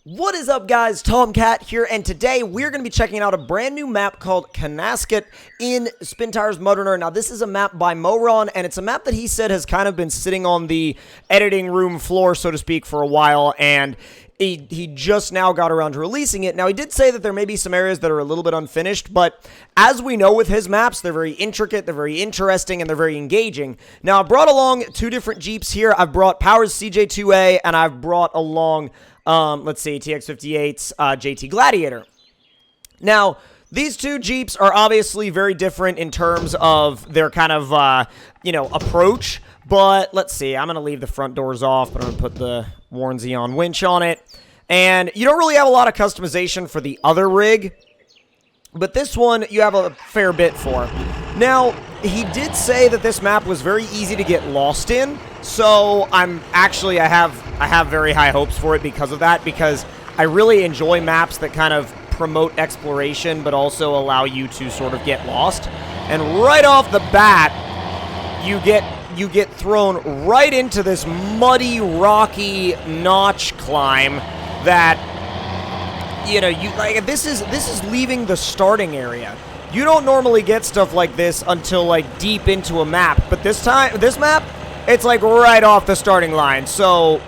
What is up, guys? Tomcat here, and today we're going to be checking out a brand new map called Canasket in SpinTires MudRunner. Now, this is a map by MoeRon's, and it's a map that he said has kind of been sitting on the editing room floor, so to speak, for a while, and he just now got around to releasing it. Now, he did say that there may be some areas that are a little bit unfinished, but as we know with his maps, they're very intricate, they're very interesting, and they're very engaging. Now, I brought along two different Jeeps here. I've brought Powers CJ2A, and I've brought along let's see, TX58's JT Gladiator. Now, these two Jeeps are obviously very different in terms of their kind of, approach. But let's see, I'm going to leave the front doors off, but I'm going to put the Warren Xeon winch on it. And you don't really have a lot of customization for the other rig, but this one you have a fair bit for. Now, he did say that this map was very easy to get lost in, so I have very high hopes for it because of that, because I really enjoy maps that kind of promote exploration but also allow you to sort of get lost. And right off the bat, you get thrown right into this muddy, rocky notch climb that, this is leaving the starting area. You don't normally get stuff like this until, like, deep into a map. But this map, it's, like, right off the starting line. So,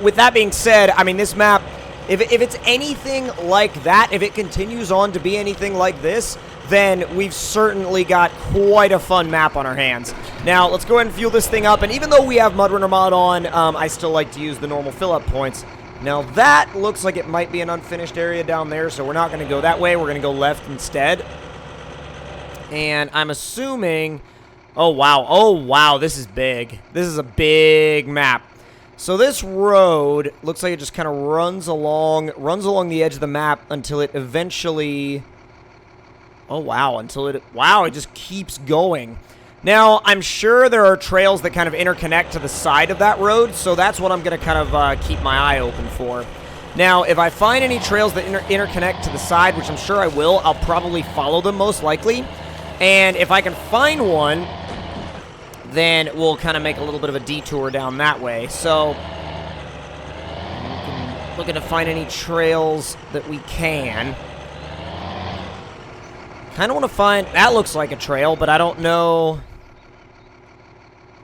with that being said, I mean, this map, if it's anything like that, if it continues on to be anything like this, then we've certainly got quite a fun map on our hands. Now, let's go ahead and fuel this thing up. And even though we have MudRunner mod on, I still like to use the normal fill-up points. Now, that looks like it might be an unfinished area down there, so we're not going to go that way. We're going to go left instead. And I'm assuming, oh wow, this is big. This is a big map. So this road looks like it just kind of runs along the edge of the map until it eventually, it just keeps going. Now, I'm sure there are trails that kind of interconnect to the side of that road, so that's what I'm going to kind of keep my eye open for. Now, if I find any trails that interconnect to the side, which I'm sure I will, I'll probably follow them most likely. And if I can find one, then we'll kind of make a little bit of a detour down that way. So, looking to find any trails that we can. Kind of want to find, that looks like a trail, but I don't know.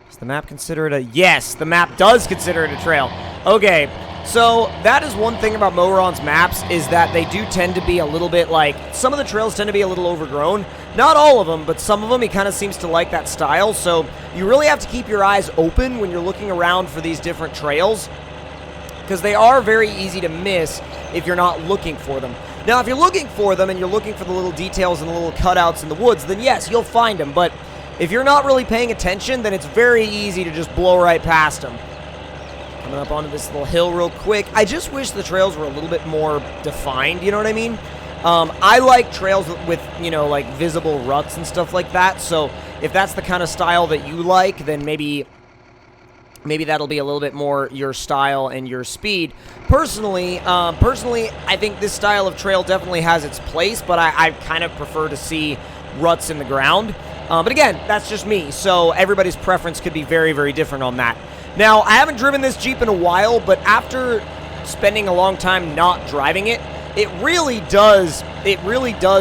Does the map consider it a, yes, the map does consider it a trail. Okay, so that is one thing about MoeRon's maps, is that they do tend to be a little bit like, some of the trails tend to be a little overgrown. Not all of them, but some of them, he kind of seems to like that style, so you really have to keep your eyes open when you're looking around for these different trails, because they are very easy to miss if you're not looking for them. Now, if you're looking for them and you're looking for the little details and the little cutouts in the woods, then yes, you'll find them, but if you're not really paying attention, then it's very easy to just blow right past them. Coming up onto this little hill real quick. I just wish the trails were a little bit more defined, you know what I mean? I like trails with, like visible ruts and stuff like that, so if that's the kind of style that you like, then maybe that'll be a little bit more your style and your speed. Personally, I think this style of trail definitely has its place, but I kind of prefer to see ruts in the ground. But again, that's just me, so everybody's preference could be very, very different on that. Now, I haven't driven this Jeep in a while, but after spending a long time not driving it, it really does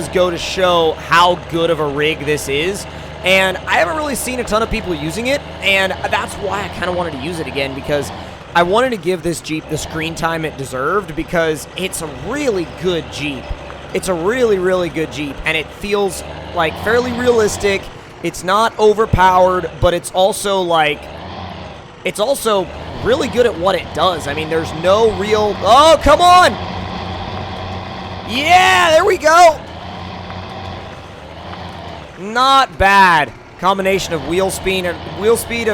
go to show how good of a rig this is. And I haven't really seen a ton of people using it, and that's why I kind of wanted to use it again, because I wanted to give this Jeep the screen time it deserved, because it's a really good Jeep. It's a really, really good Jeep, and it feels like fairly realistic. It's not overpowered, but it's also really good at what it does. I mean, there's no real, oh, come on! Yeah, there we go! Not bad. Combination of wheel speed and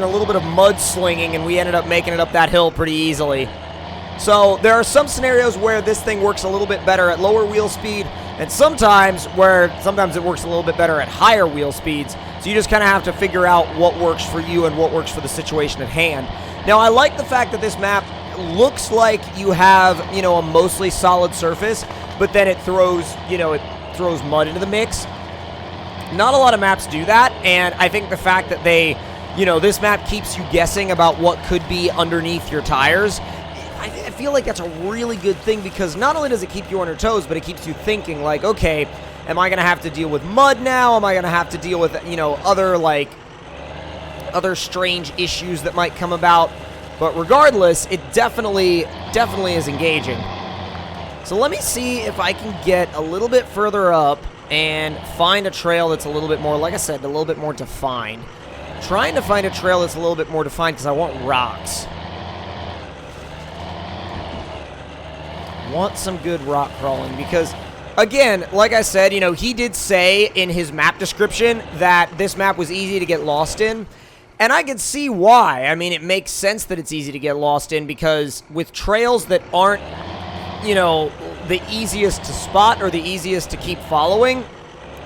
a little bit of mud slinging, and we ended up making it up that hill pretty easily. So there are some scenarios where this thing works a little bit better at lower wheel speed, and sometimes it works a little bit better at higher wheel speeds. So you just kind of have to figure out what works for you and what works for the situation at hand. Now, I like the fact that this map looks like you have, a mostly solid surface, but then it throws mud into the mix. Not a lot of maps do that, and I think the fact that this map keeps you guessing about what could be underneath your tires I feel like that's a really good thing because not only does it keep you on your toes, but it keeps you thinking like, okay, am I going to have to deal with mud now? Am I going to have to deal with, you know, other strange issues that might come about? But regardless, it definitely is engaging. So let me see if I can get a little bit further up and find a trail that's a little bit more, like I said, a little bit more defined. Trying to find a trail that's a little bit more defined because I want rocks. Want some good rock crawling because, again, like I said, you know, he did say in his map description that this map was easy to get lost in, and I can see why. I mean, it makes sense that it's easy to get lost in because with trails that aren't, you know, the easiest to spot or the easiest to keep following,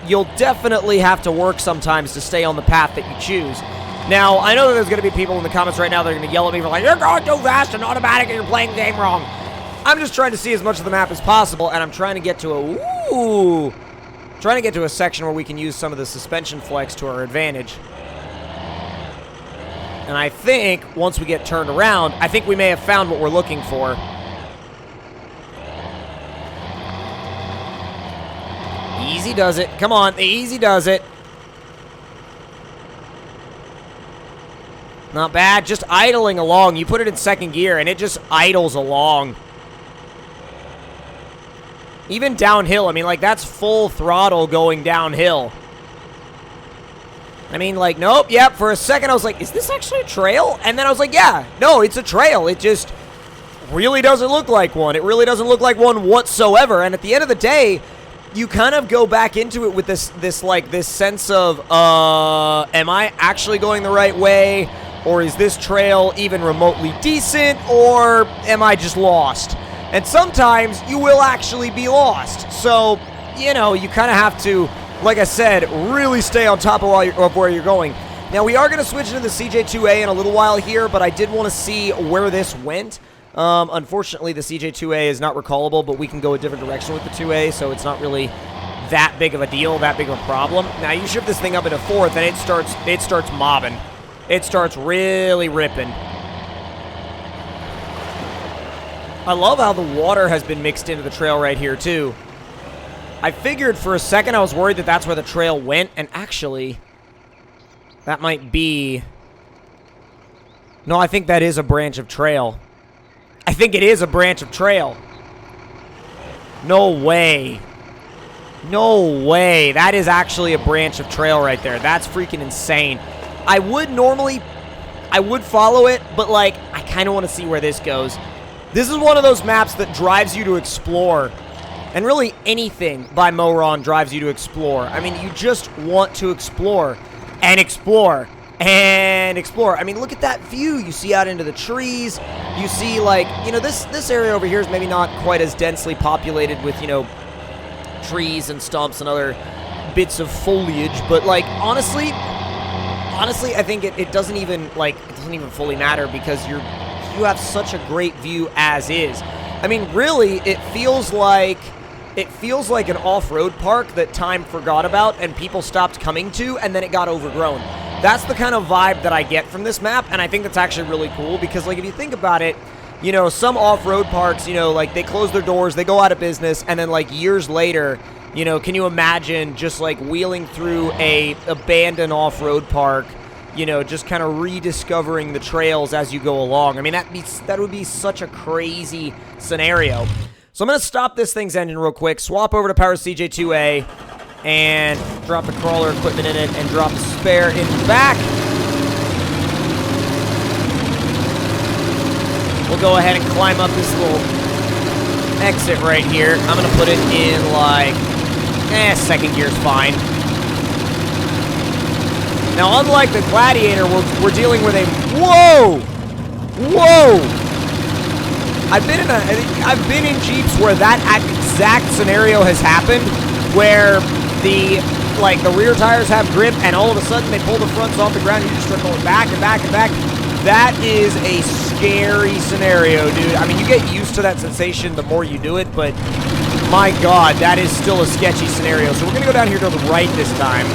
you'll definitely have to work sometimes to stay on the path that you choose. Now, I know that there's going to be people in the comments right now that are going to yell at me for like, you're going too fast and automatic and you're playing the game wrong. I'm just trying to see as much of the map as possible, and I'm trying to get to a section where we can use some of the suspension flex to our advantage. And I think once we get turned around, I think we may have found what we're looking for. Easy does it. Come on, the easy does it. Not bad, just idling along. You put it in second gear, and it just idles along. Even downhill, I mean, like, that's full throttle going downhill. I mean, like, nope, yep, for a second I was like, is this actually a trail? And then I was like, yeah, no, it's a trail. It just really doesn't look like one. It really doesn't look like one whatsoever. And at the end of the day, you kind of go back into it with this sense of, am I actually going the right way? Or is this trail even remotely decent? Or am I just lost? And sometimes you will actually be lost. So, you know, you kind of have to, like I said, really stay on top of where you're going. Now, we are going to switch into the CJ2A in a little while here, but I did want to see where this went. Unfortunately, the CJ2A is not recallable, but we can go a different direction with the 2A, so it's not really that big of a deal, that big of a problem. Now, you shift this thing up into fourth, and it starts mobbing. It starts really ripping. I love how the water has been mixed into the trail right here, too. I figured for a second I was worried that that's where the trail went, and actually, that might be... No, I think that is a branch of trail. I think it is a branch of trail. No way. No way. That is actually a branch of trail right there. That's freaking insane. I would follow it, but, like, I kind of want to see where this goes. This is one of those maps that drives you to explore. And really anything by MoeRon drives you to explore. I mean, you just want to explore and explore and explore. I mean, look at that view. You see out into the trees. You see, like, you know, this area over here is maybe not quite as densely populated with, you know, trees and stumps and other bits of foliage. But, like, honestly, I think it doesn't even, like, it doesn't even fully matter because you have such a great view as is. I mean, really, it feels like an off-road park that time forgot about and people stopped coming to, and then it got overgrown. That's the kind of vibe that I get from this map, and I think that's actually really cool because, like, if you think about it, you know, some off-road parks, you know, like, they close their doors, they go out of business, and then, like, years later, you know, can you imagine just, like, wheeling through a abandoned off-road park, you know, just kind of rediscovering the trails as you go along? I mean, that would be such a crazy scenario. So I'm going to stop this thing's engine real quick, swap over to Power CJ2A, and drop the crawler equipment in it, and drop the spare in the back. We'll go ahead and climb up this little exit right here. I'm going to put it in, like, second gear's fine. Now, unlike the Gladiator, we're dealing with a... Whoa! Whoa! I've been in Jeeps where that exact scenario has happened, where the rear tires have grip, and all of a sudden they pull the fronts off the ground, and you just start going back and back and back. That is a scary scenario, dude. I mean, you get used to that sensation the more you do it, but my God, that is still a sketchy scenario. So we're gonna go down here to the right this time.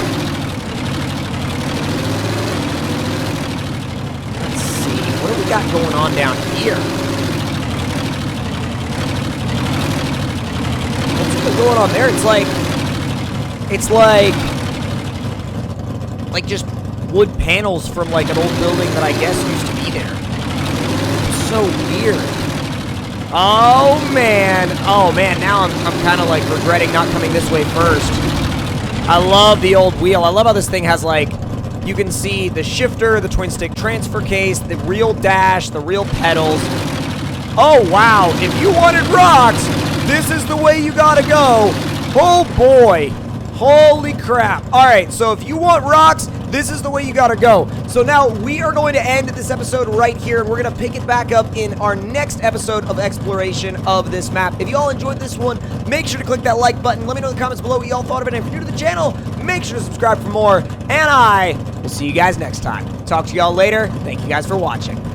What do we got going on down here? going on there? It's like just wood panels from like an old building that I guess used to be there. It's so weird. Oh man, now I'm kind of like regretting not coming this way first. I love the old wheel. I love how this thing has like, you can see the shifter, the twin stick transfer case, the real dash, the real pedals. Oh wow, if you wanted rocks, this is the way you gotta go. Oh boy, holy crap. All right, so if you want rocks, this is the way you gotta go. So now we are going to end this episode right here, and we're gonna pick it back up in our next episode of exploration of this map. If you all enjoyed this one, make sure to click that like button. Let me know in the comments below what you all thought of it. And if you're new to the channel, make sure to subscribe for more. And I will see you guys next time. Talk to you all later. Thank you guys for watching.